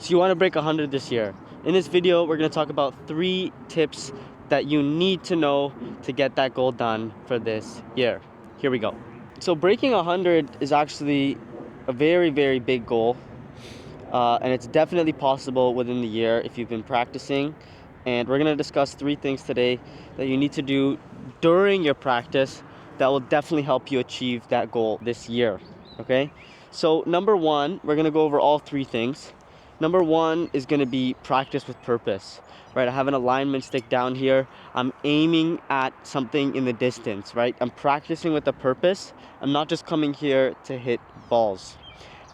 So you want to break 100 this year. In this video, we're going to talk about 3 tips that you need to know to get that goal done for this year. Here we go. So breaking 100 is actually a very, very big goal. And it's definitely possible within the year if you've been practicing. And we're going to discuss 3 things today that you need to do during your practice that will definitely help you achieve that goal this year. Okay? So number 1, we're going to go over all 3 things. Number 1 is going to be practice with purpose, right? I have an alignment stick down here. I'm aiming at something in the distance, right? I'm practicing with a purpose. I'm not just coming here to hit balls.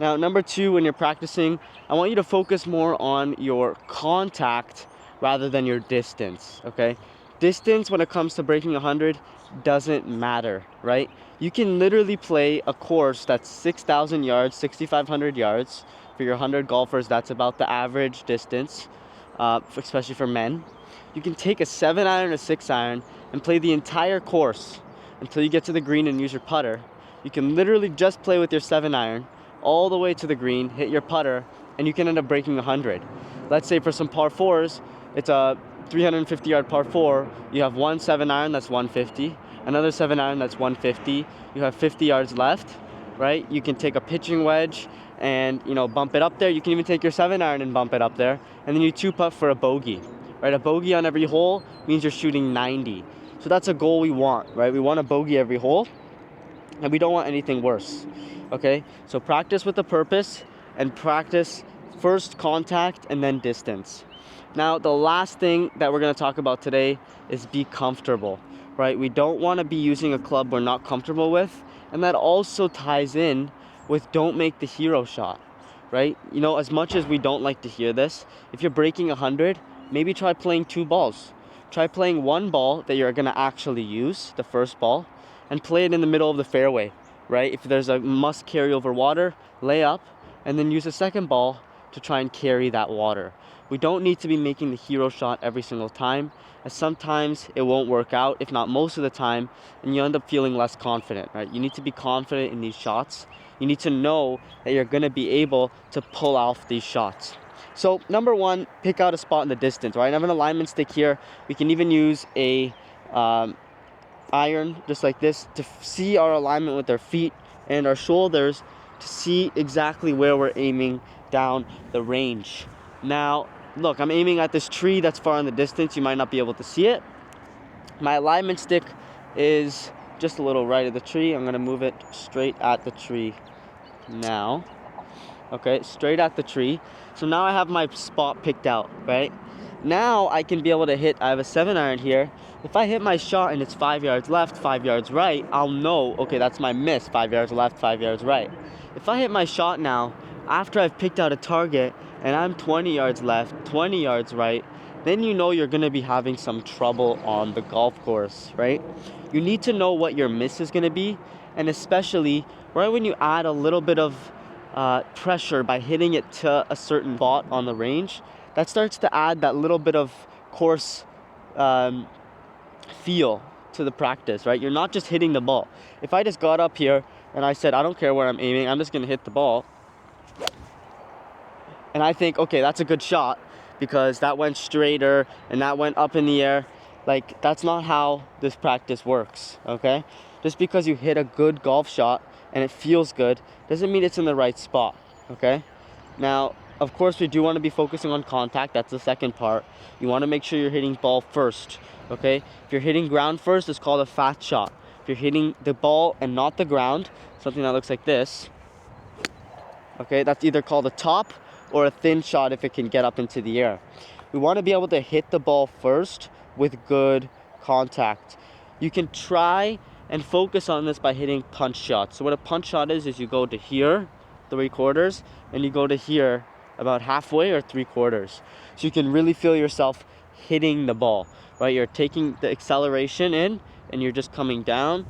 Now, number 2, when you're practicing, I want you to focus more on your contact rather than your distance, okay? Distance, when it comes to breaking 100, doesn't matter, right? You can literally play a course that's 6,000 yards, 6,500 yards. For your 100 golfers, that's about the average distance, especially for men. You can take a 7-iron or 6-iron and play the entire course until you get to the green and use your putter. You can literally just play with your 7-iron all the way to the green, hit your putter, and you can end up breaking 100. Let's say for some par 4s, it's a 350-yard par 4. You have one 7-iron, that's 150. Another 7-iron, that's 150. You have 50 yards left, right? You can take a pitching wedge and, bump it up there. You can even take your 7-iron and bump it up there. And then you 2-putt for a bogey, right? A bogey on every hole means you're shooting 90. So that's a goal we want, right? We want a bogey every hole, and we don't want anything worse, okay? So practice with a purpose and practice first contact and then distance. Now, the last thing that we're going to talk about today is be comfortable, right? We don't want to be using a club we're not comfortable with, and that also ties in with don't make the hero shot, right? As much as we don't like to hear this, if you're breaking 100, maybe try playing 2 balls. Try playing 1 ball that you're going to actually use, the first ball, and play it in the middle of the fairway, right? If there's a must carry over water, lay up, and then use a second ball to try and carry that water. We don't need to be making the hero shot every single time, as sometimes it won't work out, if not most of the time, and you end up feeling less confident, right? You need to be confident in these shots. You need to know that you're going to be able to pull off these shots. So number 1, pick out a spot in the distance, right? I have an alignment stick here. We can even use a iron just like this to see our alignment with our feet and our shoulders, to see exactly where we're aiming down the range. Now look, I'm aiming at this tree that's far in the distance. You might not be able to see it. My alignment stick is just a little right of the tree. I'm going to move it straight at the tree now. Okay, straight at the tree. So now I have my spot picked out, right? Now I can be able to hit, I have a 7-iron here. If I hit my shot and it's 5 yards left, 5 yards right, I'll know, okay, that's my miss, 5 yards left, 5 yards right. If I hit my shot now, after I've picked out a target, and I'm 20 yards left, 20 yards right, then you know you're going to be having some trouble on the golf course, right? You need to know what your miss is going to be, and especially right when you add a little bit of pressure by hitting it to a certain spot on the range, that starts to add that little bit of course feel to the practice, right? You're not just hitting the ball. If I just got up here and I said, I don't care where I'm aiming, I'm just going to hit the ball, and I think, okay, that's a good shot because that went straighter and that went up in the air, like, that's not how this practice works, okay? Just because you hit a good golf shot and it feels good doesn't mean it's in the right spot, okay? Now, of course, we do want to be focusing on contact. That's the second part. You want to make sure you're hitting ball first, okay? If you're hitting ground first, it's called a fat shot. If you're hitting the ball and not the ground, something that looks like this, okay, that's either called a top or a thin shot if it can get up into the air. We want to be able to hit the ball first with good contact. You can try and focus on this by hitting punch shots. So what a punch shot is you go to here, 3/4, and you go to here about halfway or 3/4. So you can really feel yourself hitting the ball, right? You're taking the acceleration in and you're just coming down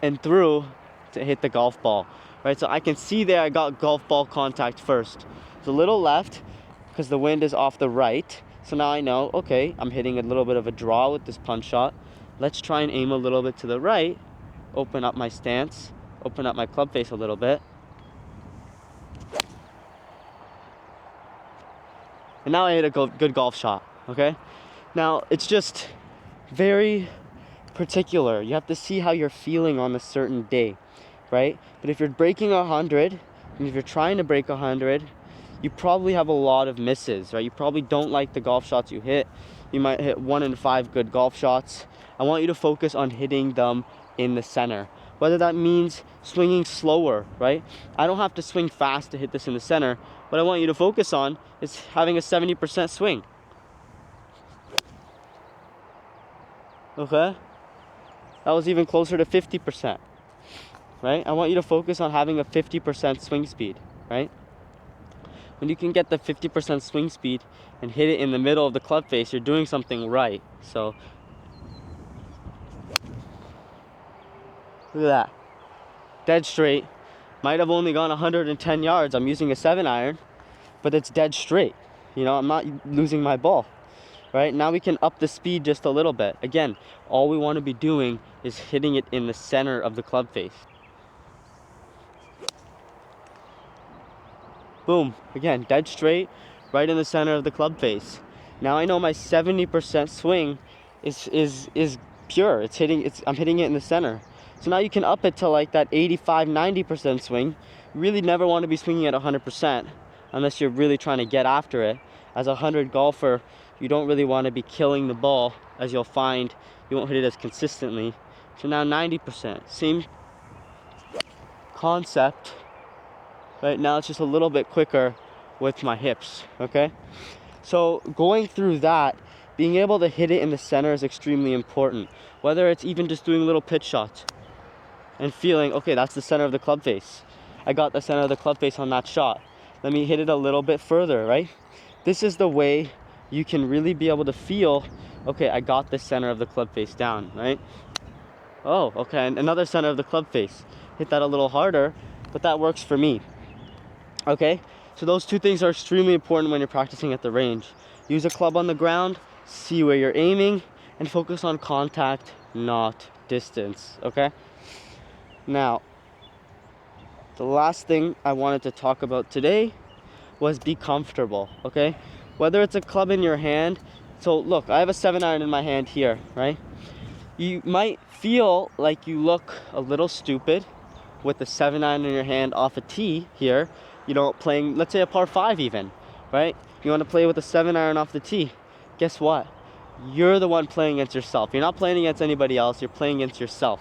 and through to hit the golf ball, right? So I can see there I got golf ball contact first. It's a little left because the wind is off the right. So now I know, okay, I'm hitting a little bit of a draw with this punch shot. Let's try and aim a little bit to the right, open up my stance, open up my club face a little bit. and now I hit a good golf shot, okay? Now, it's just very particular. You have to see how you're feeling on a certain day, right? But if you're breaking 100, and if you're trying to break 100, you probably have a lot of misses, right? You probably don't like the golf shots you hit. You might hit 1 in 5 good golf shots. I want you to focus on hitting them in the center. Whether that means swinging slower, right? I don't have to swing fast to hit this in the center. What I want you to focus on is having a 70% swing. Okay? That was even closer to 50%, right? I want you to focus on having a 50% swing speed, right? When you can get the 50% swing speed and hit it in the middle of the club face, you're doing something right. So, look at that. Dead straight. Might have only gone 110 yards. I'm using a 7-iron, but it's dead straight. You know, I'm not losing my ball. Right? Now we can up the speed just a little bit. Again, all we want to be doing is hitting it in the center of the club face. Boom. Again, dead straight, right in the center of the club face. Now I know my 70% swing is pure. I'm hitting it in the center. So now you can up it to like that 85-90% swing. You really never want to be swinging at 100% unless you're really trying to get after it. As a 100 golfer, you don't really want to be killing the ball, as you'll find you won't hit it as consistently. So now 90%. Same concept. Right now it's just a little bit quicker with my hips, okay? So going through that, being able to hit it in the center is extremely important. Whether it's even just doing little pitch shots and feeling, okay, that's the center of the club face. I got the center of the club face on that shot. Let me hit it a little bit further, right? This is the way you can really be able to feel, okay, I got the center of the club face down, right? Oh, okay, and another center of the club face. Hit that a little harder, but that works for me. Okay, so those two things are extremely important when you're practicing at the range. Use a club on the ground, see where you're aiming, and focus on contact, not distance, okay? Now, the last thing I wanted to talk about today was be comfortable, okay? Whether it's a club in your hand, so look, I have a 7-iron in my hand here, right? You might feel like you look a little stupid with the 7-iron in your hand off a tee here, you know, playing, let's say a par 5 even, right? You want to play with a 7-iron off the tee. Guess what? You're the one playing against yourself. You're not playing against anybody else, you're playing against yourself.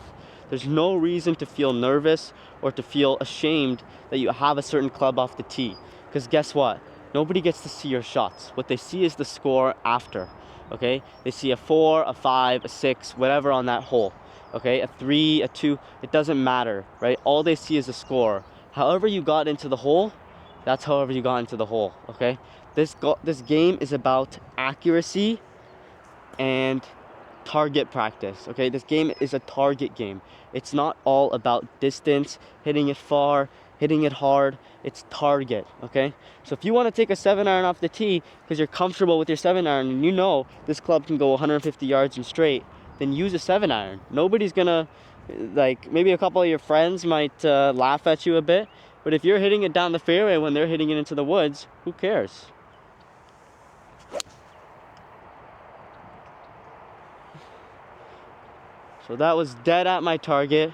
There's no reason to feel nervous or to feel ashamed that you have a certain club off the tee. Because guess what? Nobody gets to see your shots. What they see is the score after, okay? They see a 4, a 5, a 6, whatever on that hole, okay? A 3, a 2, it doesn't matter, right? All they see is the score. However you got into the hole, that's however you got into the hole, okay? This game is about accuracy and target practice, okay? This game is a target game. It's not all about distance, hitting it far, hitting it hard. It's target, okay? So if you want to take a 7-iron off the tee because you're comfortable with your 7-iron and you know this club can go 150 yards in straight, then use a 7-iron. Nobody's gonna, like, maybe a couple of your friends might laugh at you a bit, but if you're hitting it down the fairway when they're hitting it into the woods, who cares? So that was dead at my target,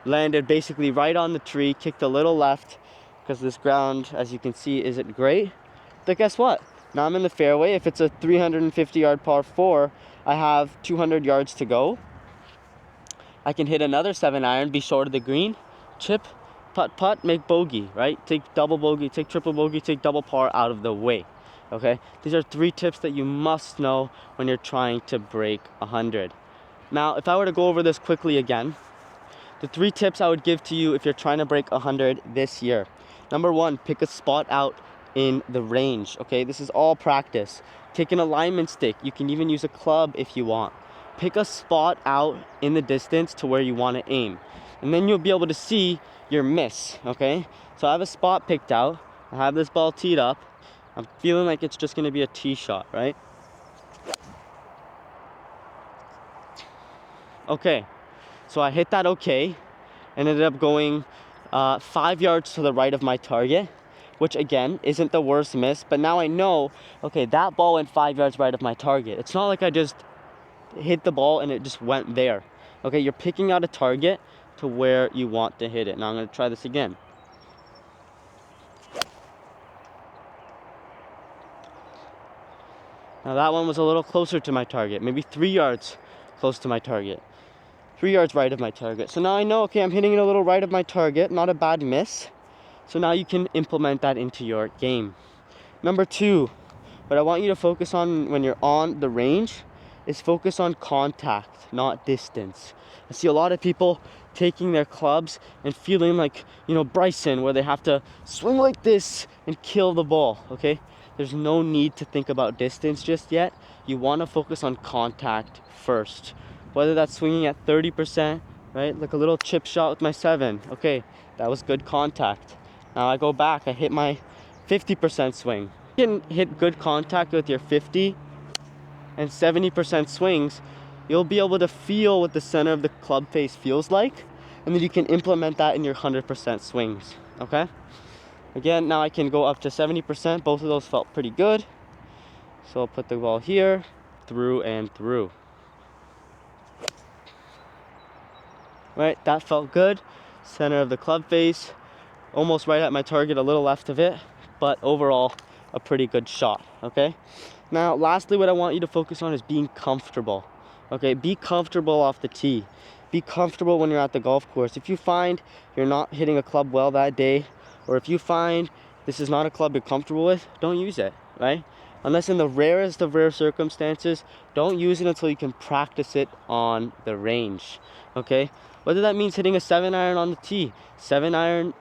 landed basically right on the tree, kicked a little left because this ground, as you can see, isn't great. But guess what? Now I'm in the fairway. If it's a 350-yard par 4, I have 200 yards to go. I can hit another 7-iron, be short of the green, chip, putt, make bogey, right? Take double bogey, take triple bogey, take double par out of the way, okay? These are 3 tips that you must know when you're trying to break 100. Now, if I were to go over this quickly again, the 3 tips I would give to you if you're trying to break 100 this year. Number 1, pick a spot out in the range, okay? This is all practice. Take an alignment stick. You can even use a club if you want. Pick a spot out in the distance to where you want to aim. And then you'll be able to see your miss, okay? So I have a spot picked out. I have this ball teed up. I'm feeling like it's just going to be a tee shot, right? Okay, so I hit that okay, and ended up going 5 yards to the right of my target. which again isn't the worst miss, but now I know, okay, that ball went 5 yards right of my target. It's not like I just hit the ball and it just went there. Okay, you're picking out a target to where you want to hit it. Now I'm going to try this again. Now that one was a little closer to my target, maybe 3 yards close to my target. 3 yards right of my target. So now I know, okay, I'm hitting it a little right of my target, not a bad miss. So now you can implement that into your game. Number 2, what I want you to focus on when you're on the range is focus on contact, not distance. I see a lot of people taking their clubs and feeling like, Bryson, where they have to swing like this and kill the ball, okay? There's no need to think about distance just yet. You want to focus on contact first. Whether that's swinging at 30%, right? Like a little chip shot with my 7. Okay, that was good contact. Now I go back, I hit my 50% swing. You can hit good contact with your 50 and 70% swings. You'll be able to feel what the center of the club face feels like, and then you can implement that in your 100% swings, okay? Again, now I can go up to 70%. Both of those felt pretty good. So I'll put the ball here, through and through. Right, that felt good. Center of the club face, almost right at my target, a little left of it, but overall a pretty good shot, okay? Now, lastly, what I want you to focus on is being comfortable, okay? Be comfortable off the tee. Be comfortable when you're at the golf course. If you find you're not hitting a club well that day, or if you find this is not a club you're comfortable with, don't use it, right? Unless in the rarest of rare circumstances, don't use it until you can practice it on the range, okay? Whether that means hitting a 7-iron on the tee, 7-iron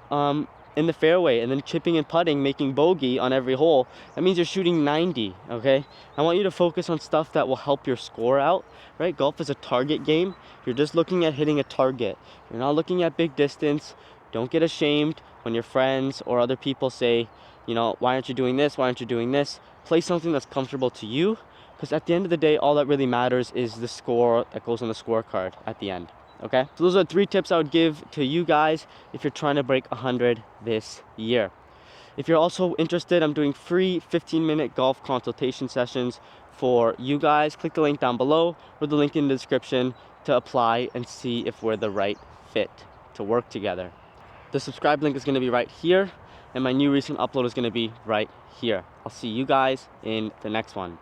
in the fairway, and then chipping and putting, making bogey on every hole, that means you're shooting 90, okay? I want you to focus on stuff that will help your score out, right? Golf is a target game. You're just looking at hitting a target. You're not looking at big distance. Don't get ashamed when your friends or other people say, why aren't you doing this? Why aren't you doing this? Play something that's comfortable to you, because at the end of the day, all that really matters is the score that goes on the scorecard at the end. Okay, so those are 3 tips I would give to you guys if you're trying to break 100 this year. If you're also interested, I'm doing free 15-minute golf consultation sessions for you guys. Click the link down below or the link in the description to apply and see if we're the right fit to work together. The subscribe link is going to be right here, and my new recent upload is going to be right here. I'll see you guys in the next one.